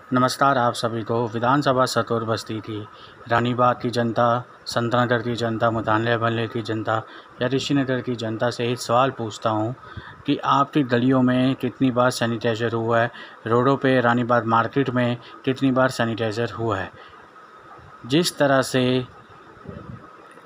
नमस्कार आप सभी को। विधानसभा सतौर बस्ती की रानीबाग की जनता, संतनगर की जनता, मुतालिया महल्ले की जनता या ऋषिनगर की जनता से एक सवाल पूछता हूँ कि आपकी गलियों में कितनी बार सैनिटाइज़र हुआ है, रोडों पे रानीबाग मार्केट में कितनी बार सैनिटाइज़र हुआ है। जिस तरह से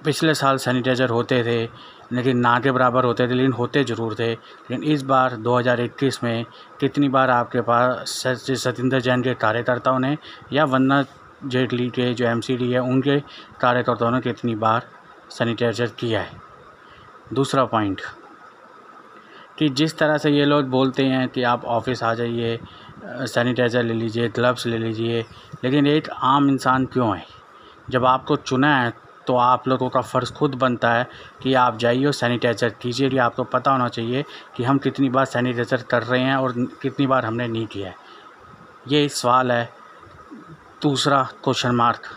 पिछले साल सैनिटाइज़र होते थे, लेकिन ना के बराबर होते थे, लेकिन होते ज़रूर थे। लेकिन इस बार 2021 में कितनी बार आपके पास सतिंदर जैन के कार्यकर्ताओं ने या वन्ना जेटली के जो एमसीडी है उनके कार्यकर्ताओं ने कितनी बार सैनिटाइज़र किया है। दूसरा पॉइंट कि जिस तरह से ये लोग बोलते हैं कि आप ऑफिस आ जाइए, सैनिटाइज़र ले लीजिए, ग्लव्स ले लीजिए, लेकिन एक आम इंसान क्यों है? जब आपको चुना है तो आप लोगों का फ़र्ज़ खुद बनता है कि आप जाइए और सैनिटाइज़र कीजिए। ये आपको पता होना चाहिए कि हम कितनी बार सैनिटाइज़र कर रहे हैं और कितनी बार हमने नहीं किया है। ये सवाल है। दूसरा क्वेश्चन मार्क।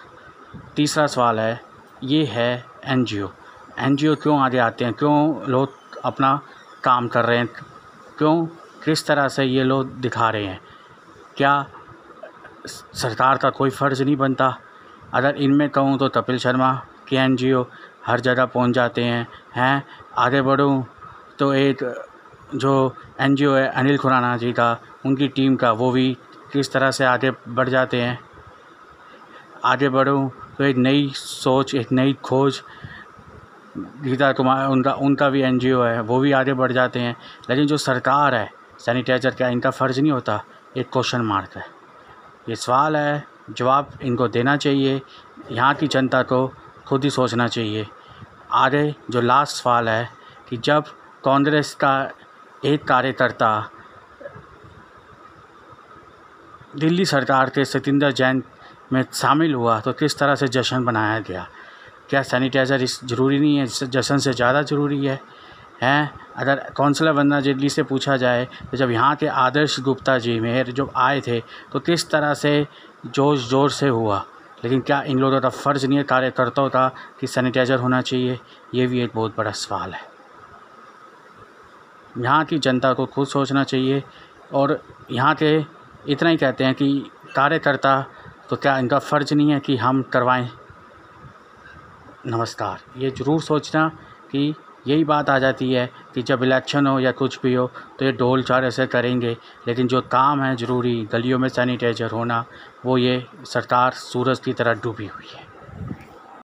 तीसरा सवाल है, ये है एनजीओ क्यों आगे आते हैं? क्यों लोग अपना काम कर रहे हैं? क्यों, किस तरह से ये लोग दिखा रहे हैं? क्या सरकार का कोई फ़र्ज़ नहीं बनता? अगर इनमें कहूँ तो कपिल शर्मा के एनजीओ हर जगह पहुंच जाते हैं। आगे बढ़ूँ तो एक जो एनजीओ है अनिल खुराना जी का, उनकी टीम का, वो भी किस तरह से आगे बढ़ जाते हैं। आगे बढ़ूँ तो एक नई सोच, एक नई खोज, गीता कुमार उनका भी एनजीओ है, वो भी आगे बढ़ जाते हैं। लेकिन जो सरकार है, सैनिटाइज़र क्या इनका फ़र्ज़ नहीं होता? एक क्वेश्चन मार्क है। ये सवाल है, जवाब इनको देना चाहिए। यहाँ की जनता को खुद ही सोचना चाहिए। आगे जो लास्ट सवाल है कि जब कांग्रेस का एक कार्यकर्ता दिल्ली सरकार के सतिंदर जैन में शामिल हुआ तो किस तरह से जश्न मनाया गया? क्या सैनिटाइज़र इस ज़रूरी नहीं है? जश्न से ज़्यादा ज़रूरी है? अगर काउंसलर वंदना जेटली से पूछा जाए तो जब यहाँ के आदर्श गुप्ता जी मेयर जो आए थे तो किस तरह से जोश ज़ोर से हुआ, लेकिन क्या इन लोगों का फ़र्ज़ नहीं है कार्यकर्ताओं का कि सैनिटाइज़र होना चाहिए? ये भी एक बहुत बड़ा सवाल है। यहाँ की जनता को खुद सोचना चाहिए। और यहाँ के इतना ही कहते हैं कि कार्यकर्ता, तो क्या इनका फ़र्ज़ नहीं है कि हम करवाएं? नमस्कार। ये ज़रूर सोचना कि यही बात आ जाती है कि जब इलेक्शन हो या कुछ भी हो तो ये ढोल चाल ऐसे करेंगे, लेकिन जो काम है ज़रूरी, गलियों में सैनिटाइज़र होना, वो ये सरकार सूरज की तरह डूबी हुई है।